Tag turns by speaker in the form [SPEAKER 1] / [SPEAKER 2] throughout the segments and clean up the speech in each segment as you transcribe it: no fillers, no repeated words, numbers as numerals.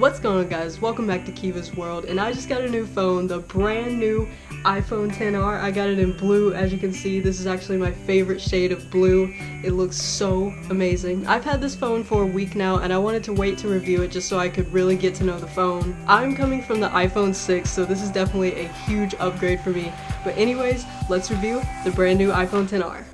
[SPEAKER 1] What's going on, guys? Welcome back to Keva'sWorld, and I just got a new phone, the brand new iPhone XR. I got it in blue. As you can see, this is actually my favorite shade of blue. It looks so amazing. I've had this phone for a week now, and I wanted to wait to review it just so I could really get to know the phone. I'm coming from the iPhone 6, so this is definitely a huge upgrade for me. But anyways, let's review the brand new iPhone XR.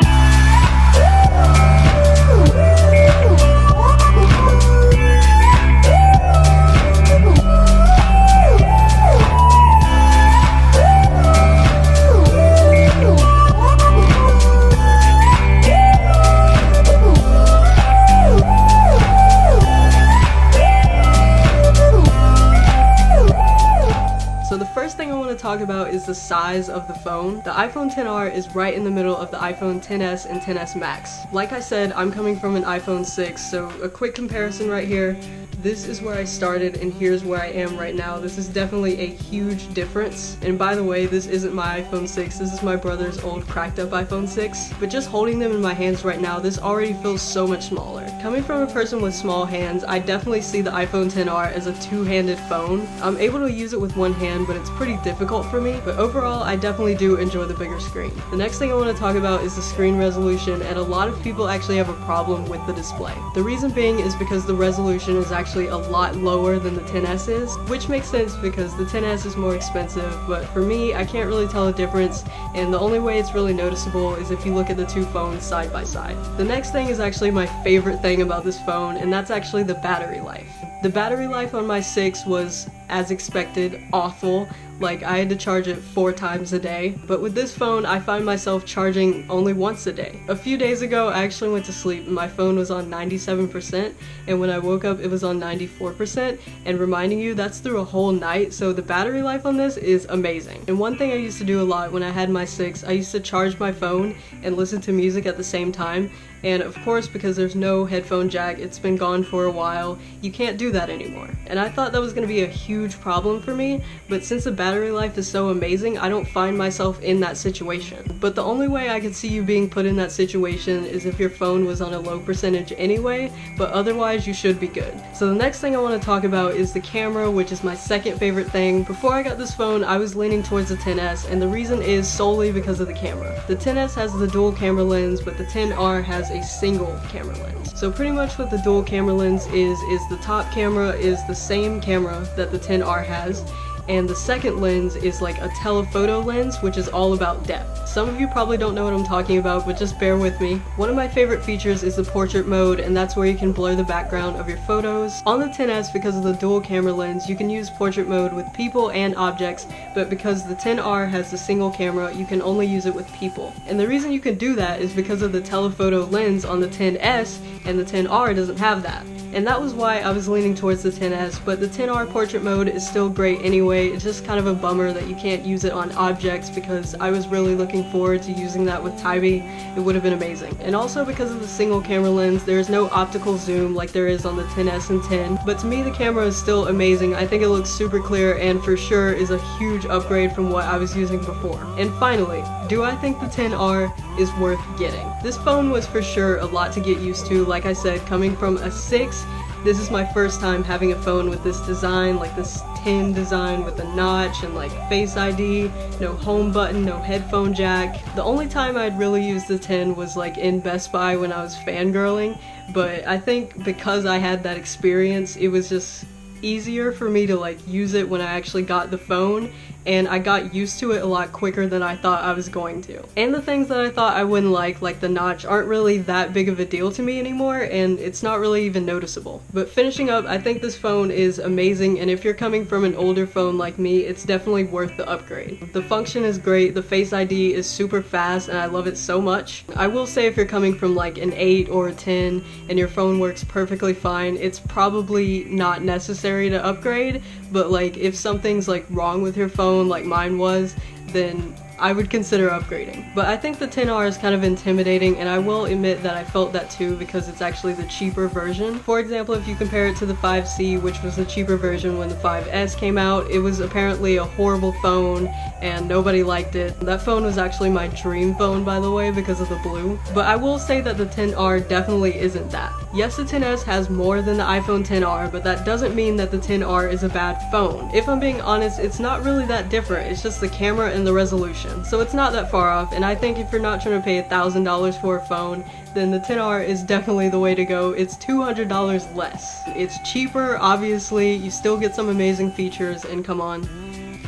[SPEAKER 1] Talk about is the size of the phone. The iPhone XR is right in the middle of the iPhone XS and XS Max. Like I said, I'm coming from an iPhone 6, so a quick comparison right here. This is where I started and here's where I am right now. This is definitely a huge difference. And by the way, this isn't my iPhone 6, this is my brother's old cracked up iPhone 6. But just holding them in my hands right now, this already feels so much smaller. Coming from a person with small hands, I definitely see the iPhone XR as a two-handed phone. I'm able to use it with one hand, but it's pretty difficult for me. But overall, I definitely do enjoy the bigger screen. The next thing I want to talk about is the screen resolution, and a lot of people actually have a problem with the display. The reason being is because the resolution is actually a lot lower than the XS is, which makes sense because the XS is more expensive, but for me, I can't really tell a difference, and the only way it's really noticeable is if you look at the two phones side by side. The next thing is actually my favorite thing about this phone, and that's actually the battery life. The battery life on my 6 was, as expected, awful. Like, I had to charge it 4 times a day. But with this phone, I find myself charging only once a day. A few days ago, I actually went to sleep and my phone was on 97%, and when I woke up, it was on 94%. And reminding you, that's through a whole night, so the battery life on this is amazing. And one thing I used to do a lot when I had my 6, I used to charge my phone and listen to music at the same time. And of course, because there's no headphone jack, it's been gone for a while, you can't do that anymore. And I thought that was going to be a huge problem for me, but since the battery life is so amazing, I don't find myself in that situation. But the only way I could see you being put in that situation is if your phone was on a low percentage anyway, but otherwise you should be good. So the next thing I want to talk about is the camera, which is my second favorite thing. Before I got this phone, I was leaning towards the XS, and the reason is solely because of the camera. The XS has the dual camera lens, but the XR has a single camera lens. So pretty much what the dual camera lens is the top camera is the same camera that the XR has, and the second lens is like a telephoto lens, which is all about depth. Some of you probably don't know what I'm talking about, but just bear with me. One of my favorite features is the portrait mode, and that's where you can blur the background of your photos. On the XS, because of the dual camera lens, you can use portrait mode with people and objects, but because the XR has the single camera, you can only use it with people. And the reason you can do that is because of the telephoto lens on the XS, and the XR doesn't have that. And that was why I was leaning towards the XS, but the XR portrait mode is still great anyway. It's just kind of a bummer that you can't use it on objects, because I was really looking forward to using that with Tybee. It would have been amazing. And also because of the single camera lens, there is no optical zoom like there is on the XS and 10. But to me, the camera is still amazing. I think it looks super clear and for sure is a huge upgrade from what I was using before. And finally, do I think the XR is worth getting? This phone was for sure a lot to get used to. Like I said, coming from a 6, this is my first time having a phone with this design, like this tin design with a notch and like Face ID, no home button, no headphone jack. The only time I'd really use the 10 was like in Best Buy when I was fangirling, but I think because I had that experience, it was just easier for me to like use it when I actually got the phone, and I got used to it a lot quicker than I thought I was going to. And the things that I thought I wouldn't like the notch, aren't really that big of a deal to me anymore, and it's not really even noticeable. But finishing up, I think this phone is amazing, and if you're coming from an older phone like me, it's definitely worth the upgrade. The function is great, the Face ID is super fast, and I love it so much. I will say if you're coming from like an 8 or a 10 and your phone works perfectly fine, it's probably not necessary to upgrade, but like if something's like wrong with your phone like mine was, then I would consider upgrading. But I think the XR is kind of intimidating, and I will admit that I felt that too because it's actually the cheaper version. For example, if you compare it to the 5C, which was the cheaper version when the 5S came out, it was apparently a horrible phone and nobody liked it. That phone was actually my dream phone, by the way, because of the blue. But I will say that the XR definitely isn't that. Yes, the XS has more than the iPhone XR, but that doesn't mean that the XR is a bad phone. If I'm being honest, it's not really that different. It's just the camera and the resolution. So it's not that far off, and I think if you're not trying to pay $1,000 for a phone, then the XR is definitely the way to go. It's $200 less. It's cheaper, obviously, you still get some amazing features, and come on,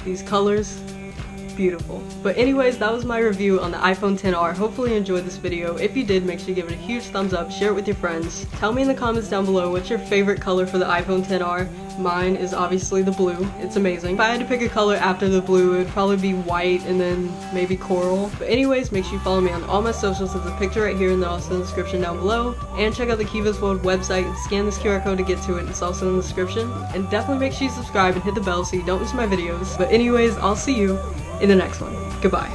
[SPEAKER 1] these colors, beautiful. But anyways, that was my review on the iPhone XR. Hopefully you enjoyed this video. If you did, make sure you give it a huge thumbs up, share it with your friends. Tell me in the comments down below what's your favorite color for the iPhone XR. Mine is obviously the blue. It's amazing. If I had to pick a color after the blue, it would probably be white and then maybe coral. But anyways, make sure you follow me on all my socials. There's a picture right here and they're also in the description down below. And check out the Keva'sWorld website and scan this QR code to get to it. It's also in the description. And definitely make sure you subscribe and hit the bell so you don't miss my videos. But anyways, I'll see you in the next one. Goodbye.